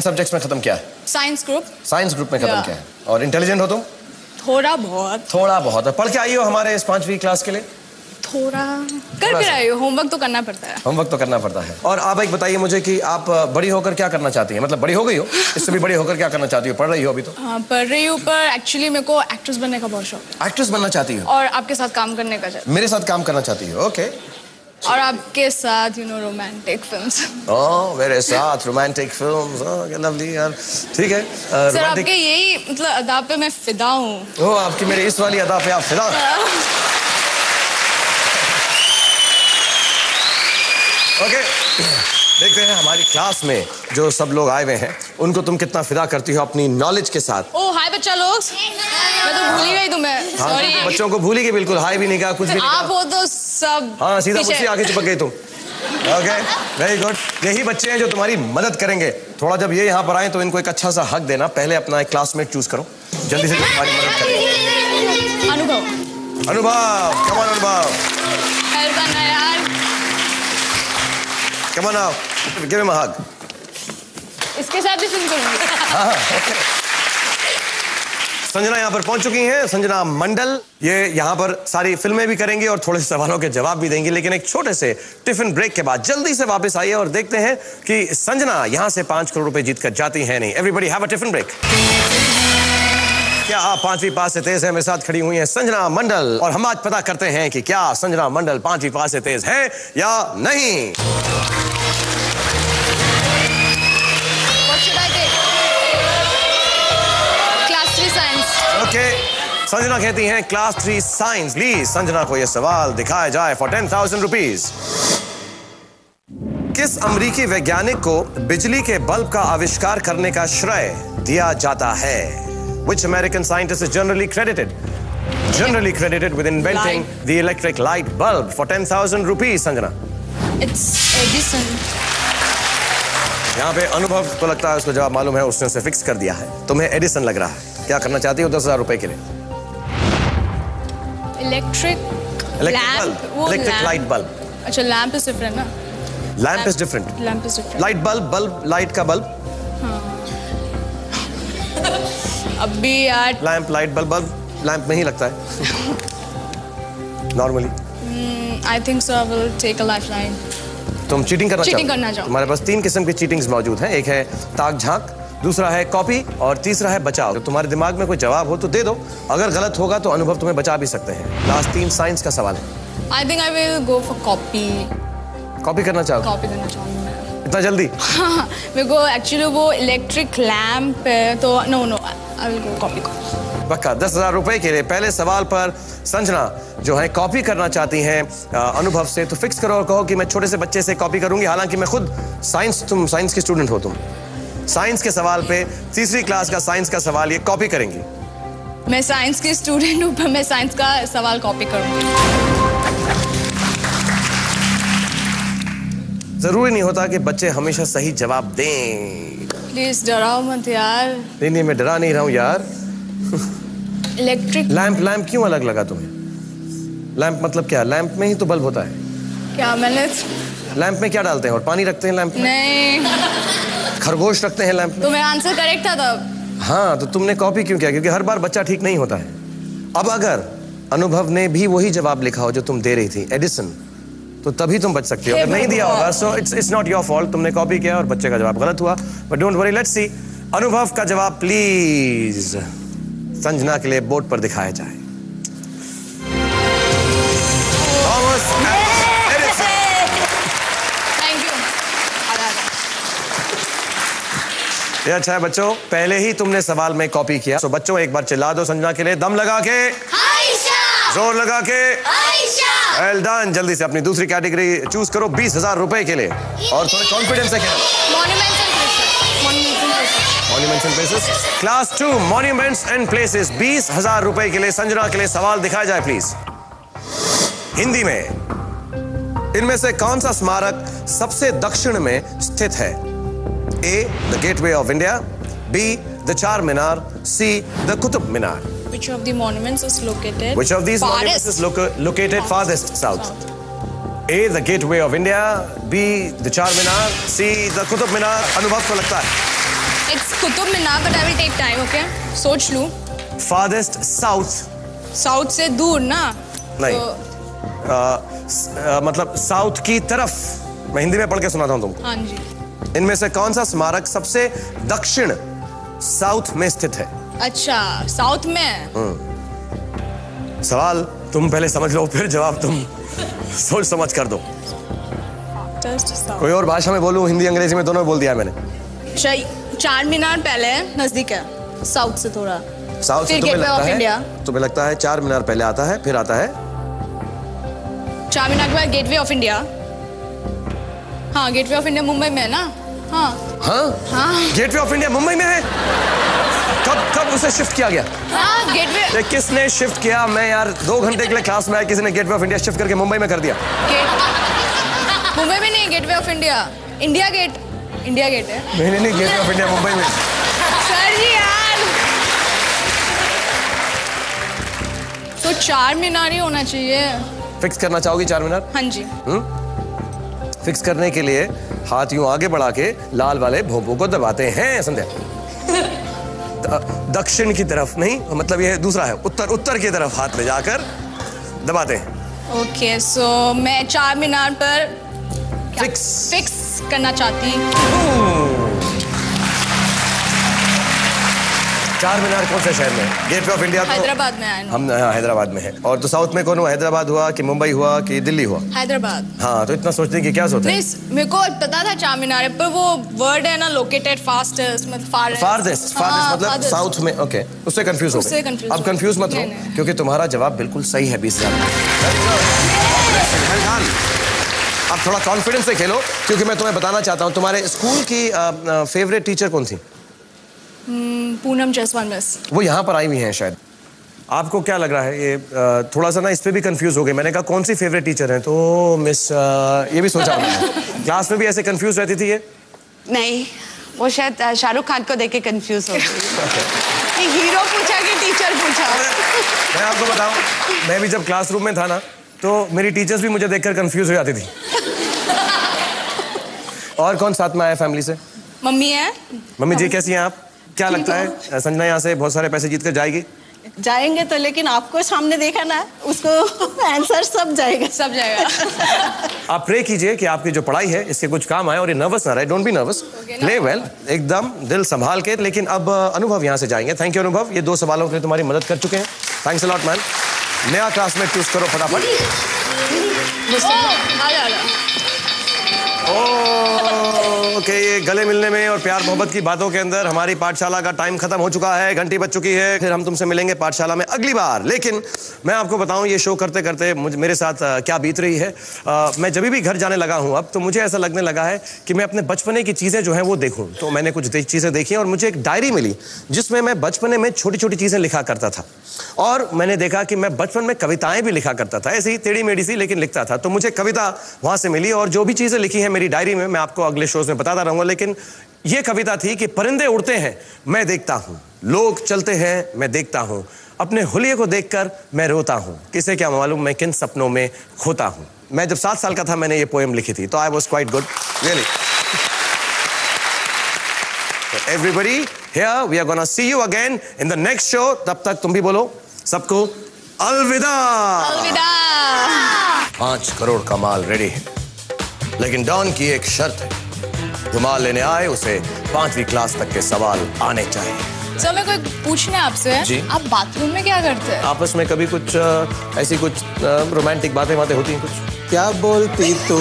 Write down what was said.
Subjects में खत्म किया है? Science group. साइंस ग्रुप में खत्म किया है। और इंटेलिजेंट हो तुम? थोड़ा बहुत। थोड़ा बहुत। पढ़ के आई हो हमारे इस 5वीं क्लास के लिए? थोड़ा कर फिर आई हो। होमवर्क तो करना पड़ता है। होमवर्क तो करना पड़ता है। और आप एक बताइए मुझे कि आप बड़ी होकर क्या करना चाहती हैं? मतलब बड़ी हो गई हो, इससे भी बड़ी होकर क्या करना चाहती हो? पढ़ रही हो अभी तो? हाँ पढ़ रही हूँ, पर एक्चुअली मेरे को एक्ट्रेस बनने का बहुत शौक है। एक्ट्रेस बनना चाहती हो? और आपके साथ काम करने का। मेरे साथ काम करना चाहती हो? ओके। और आपके साथ रोमांटिक फिल्म्स। ओह मेरे साथ रोमांटिक फिल्म्स, लवली यार। ठीक है सर आपके यही मतलब अदा पे मैं फिदा हूँ। ओह आपकी मेरी इस वाली अदा पे आप फिदा? ओके देखते हैं हमारी क्लास में जो सब लोग आए हुए हैं उनको तुम कितना फिदा करती हो अपनी नॉलेज के साथ। ओह हाय बच्चा लोग, मैं तो भूल ही गई तुम्हें। सॉरी। हाँ, बच्चों को भूल ही गई बिल्कुल। हाय भी नहीं कहा, कुछ भी नहीं कहा। आप हो तो सब। हाँ सीधा मुझसे आगे चिपक गई तुम। Okay very good. यही बच्चे हैं जो तुम्हारी मदद करेंगे। थोड़ा जब ये यहाँ पर आए तो इनको एक अच्छा सा हक देना। पहले अपना एक क्लासमेट चूज करो जल्दी से, तुम्हारी मदद करेंगे। अनुभव। अनुभव, कम ऑन अनुभव। हेल्प करना यार। Come on now, give him a hug. इसके साथ भी फिल्म करूंगी। हाँ, okay. संजना यहाँ पर पहुंच चुकी हैं, संजना मंडल। ये यहाँ पर सारी फिल्में भी करेंगी और थोड़े से सवालों के जवाब भी देंगी, लेकिन एक छोटे से टिफिन ब्रेक के बाद जल्दी से वापस आइए और देखते हैं कि संजना यहाँ से 5 करोड़ रुपए जीत कर जाती है नहीं। Everybody have a tiffin break. क्या आप 5वीं पास से तेज है? मेरे साथ खड़ी हुई हैं संजना मंडल और हम आज पता करते हैं कि क्या संजना मंडल 5वीं पास से तेज है या नहीं। ओके संजना कहती हैं क्लास 3 साइंस। प्लीज संजना को यह सवाल दिखाया जाए फॉर 10,000 रुपीज। किस अमेरिकी वैज्ञानिक को बिजली के बल्ब का आविष्कार करने का श्रेय दिया जाता है? Which American scientist is generally credited with inventing the electric light bulb for 10,000 rupees? Sanjana. It's Edison. यहाँ पे अनुभव को लगता है उसको जवाब मालूम है, उसने उसे फिक्स कर दिया है। तुम्हें एडिसन लग रहा है। क्या करना चाहती हो 10,000 रुपए के लिए? Electric light bulb. अच्छा लैंप इज डिफरेंट ना? Lamp is different. Light bulb light का बल्ब। अभी यार लैंप लाइट बल्ब लैंप में ही लगता है normally. I think so I will take a lifeline. तुम चीटिंग करना चाहो? तुम्हारे पास 3 किस्म की चीटिंग्स मौजूद हैं। एक है ताक झांक, दूसरा है कॉपी और तीसरा है बचाव। तो तुम्हारे दिमाग में कोई जवाब हो तो दे दो, अगर गलत होगा तो अनुभव तुम्हें बचा भी सकते हैं। लास्ट 3 साइंस का सवाल है। I think I will go for copy. Copy करना चाहो? कॉपी करना चाहूंगी मैं। इतना जल्दी? हाँ मेरे को एक्चुअली वो इलेक्ट्रिक लैंप है तो no I will go copy. पक्का 10,000 रुपए के लिए। पहले सवाल पर संजना जो है कॉपी करना चाहती हैं अनुभव से, तो फिक्स करो और कहो कि मैं छोटे से बच्चे से कॉपी करूंगी। हालांकि मैं खुद तुम साइंस की स्टूडेंट हो, तुम साइंस के सवाल पे 3री क्लास का साइंस का सवाल ये कॉपी करेंगी। मैं साइंस की स्टूडेंट हूँ, पर मैं साइंस का सवाल कॉपी करूंगी। जरूरी नहीं होता कि बच्चे हमेशा सही जवाब दें। प्लीज डराओ मत यार। नहीं मैं डरा नहीं रहा हूँ यार। इलेक्ट्रिक लैंप क्यों अलग लगा तुम्हें? लैंप मतलब क्या? लैंप में ही तो बल्ब होता है। क्या मैंने लैंप में क्या डालते हैं? और पानी रखते हैं लैंप में? नहीं। खरगोश रखते हैं लैंप में? तो मेरा आंसर करेक्ट था तब। हाँ तो तुमने कॉपी क्यों किया? क्योंकि हर बार बच्चा ठीक नहीं होता है। अब अगर अनुभव ने भी वही जवाब लिखा हो जो तुम दे रही थी, एडिसन, तो तभी तुम बच सकते हो। अगर नहीं दिया होगा so it's not your fault. तुमने कॉपी किया और बच्चे का जवाब गलत हुआ। But don't worry, let's see अनुभव का जवाब प्लीज संजना के लिए बोर्ड पर दिखाया जाए। ये अच्छा है बच्चों, पहले ही तुमने सवाल में कॉपी किया। सो बच्चों एक बार चिल्ला दो संजना के लिए, दम लगा के, जोर लगा के। Well done. जल्दी से अपनी दूसरी कैटेगरी चूज करो 20,000 रुपए के लिए और थोड़े कॉन्फिडेंस से खेलो। Monuments and places. Class 2 monuments and places 20,000 रुपए के लिए संजना के लिए सवाल दिखाया जाए प्लीज। हिंदी में इनमें से कौन सा स्मारक सबसे दक्षिण में स्थित है? A, the Gateway of India, B, the Char Minar, C, the Qutub Minar. Which of the monuments is located? Which of these monuments is located farthest south? A, the Gateway of India, B, the Char Minar, C, the Qutub Minar. अनुभव को लगता है It's Qutub Minar, but I will take time, okay? सोच लूँ. Farthest south. South से दूर ना? नहीं. मतलब साउथ की तरफ. मैं हिंदी में पढ़ के सुनाता हूँ तुमको. हाँ जी. इनमें से कौन सा स्मारक सबसे दक्षिण साउथ में स्थित है? अच्छा, साउथ में. सवाल तुम पहले समझ लो, फिर जवाब तुम सोच समझ कर दो. कोई और भाषा में बोलूं, हिंदी अंग्रेजी में दोनों में बोल दिया मैंने. चार मीनार पहले नजदीक है, साउथ से थोड़ा. साउथ से गेटवे ऑफ इंडिया. तुम्हें लगता है चार मीनार पहले आता है, फिर आता है चार मीनार के बाद गेटवे ऑफ इंडिया. हाँ, गेटवे ऑफ इंडिया मुंबई में है ना? हाँ. हाँ. गेटवे ऑफ इंडिया मुंबई में है. कब उसे शिफ्ट किया गया? हाँ, गेटवे. किसने शिफ्ट किया? मैं यार 2 घंटे के लिए क्लास में आया, किसी ने गेटवे ऑफ इंडिया शिफ्ट करके मुंबई में कर दिया. मुंबई में नहीं, Gateway of India. India Gate है. नहीं, गेटवे ऑफ इंडिया मुंबई में. सर जी यार, तो चार मीनार ही होना चाहिए. फिक्स करना चाहोगी चार मीनार? हाँ जी. फिक्स करने के लिए हाथ यूं आगे बढ़ा के लाल वाले भोंपू को दबाते हैं संध्या. दक्षिण की तरफ नहीं, मतलब ये दूसरा है, उत्तर की तरफ हाथ ले जाकर दबाते हैं. ओके, सो मैं चार मीनार पर फिक्स करना चाहती हूँ. चार मीनार कौन से शहर में? गेटवे ऑफ इंडिया तो हैदराबाद में है. हम हैदराबाद में है. और तो साउथ में कौन हुआ? हैदराबाद हुआ कि मुंबई हुआ कि दिल्ली हुआ? हैदराबाद. हाँ, तो इतना सोचने की क्या सोच है? नहीं, मेरे को पता था चार मीनार है, पर वो वर्ड है ना, लोकेटेड फास्टेस्ट, मतलब फारदेस्ट मतलब साउथ में. ओके, उससे कंफ्यूज हो गए. अब कंफ्यूज मत हो, क्योंकि तुम्हारा जवाब बिल्कुल सही है. 20,000. अब थोड़ा कॉन्फिडेंस से खेलो, क्योंकि मैं तुम्हें बताना चाहता हूँ तुम्हारे स्कूल की फेवरेट टीचर कौन थी? पूनम जायसवाल मिस. वो यहाँ पर आई हुई हैं शायद. आपको क्या लग रहा है? ये थोड़ा सा ना इस पे भी कंफ्यूज हो गए. मैंने कहा कौन सी फेवरेट टीचर है, तो मिस ये भी सोचा. क्लास में भी ऐसे कंफ्यूज रहती थी ये? नहीं, वो शायद शाहरुख खान को देख के कंफ्यूज हो गई. हीरो पूछा कि टीचर पूछा. मैं आपको बताऊं, मैं भी जब क्लासरूम में था ना, तो मेरी टीचर्स भी मुझे देखकर कंफ्यूज हो जाती थी. और कौन साथ में आया फैमिली से? मम्मी है. मम्मी जी कैसी हैं आप? क्या लगता है संजना यहाँ से बहुत सारे पैसे जीत कर जाएगी? जाएंगे तो, लेकिन आपको सामने देखा ना, उसको आंसर सब जाएगा. आप प्रे कीजिए कि आपकी जो पढ़ाई है इसके कुछ काम आए और ये नर्वस ना रहे. Don't be nervous, play well, एकदम दिल संभाल के. लेकिन अब अनुभव यहाँ से जाएंगे. थैंक यू अनुभव, ये 2 सवालों के लिए तुम्हारी मदद कर चुके हैं. Thanks a lot man. नया क्लासमेट चूज करो फटाफट. ओके, ये गले मिलने में और प्यार मोहब्बत की बातों के अंदर हमारी पाठशाला का टाइम खत्म हो चुका है. घंटी बज चुकी है. फिर हम तुमसे मिलेंगे पाठशाला में अगली बार. लेकिन मैं आपको बताऊं, ये शो करते करते मेरे साथ क्या बीत रही है. मैं जब भी घर जाने लगा हूं अब, तो मुझे ऐसा लगने लगा है कि मैं अपने बचपने की चीजें जो है वो देखूं. तो मैंने कुछ चीजें देखी और मुझे एक डायरी मिली जिसमें मैं बचपने में छोटी छोटी चीजें लिखा करता था. और मैंने देखा कि मैं बचपन में कविताएं भी लिखा करता था, ऐसी टेढ़ी मेढ़ी सी, लेकिन लिखता था. तो मुझे कविता वहां से मिली और जो भी चीजें लिखी हैं मेरी डायरी में, मैं आपको अगले शोज में बताता रहूंगा. लेकिन ये कविता थी कि परिंदे उड़ते हैं, मैं देखता हूं. लोग चलते हैं, मैं देखता हूं. अपने हुलिये को देखकर मैं रोता हूं. किसे क्या मालूम मैं किन सपनों में खोता हूं. मैं जब 7 साल का था मैंने ये पोएम लिखी थी. तो I was quite good, really. Everybody here, we are gonna see you again in the next show. तब तक तुम भी बोलो सबको अलविदा. 5 करोड़ का माल रेडी है, लेकिन डॉन की एक शर्त है. जो माल लेने आए उसे 5वीं क्लास तक के सवाल आने चाहिए. सर, मैं कोई पूछना है आपसे. जी. आप बाथरूम में क्या करते हैं? आपस में कभी कुछ ऐसी कुछ रोमांटिक बातें होती हैं कुछ? क्या बोलती तू?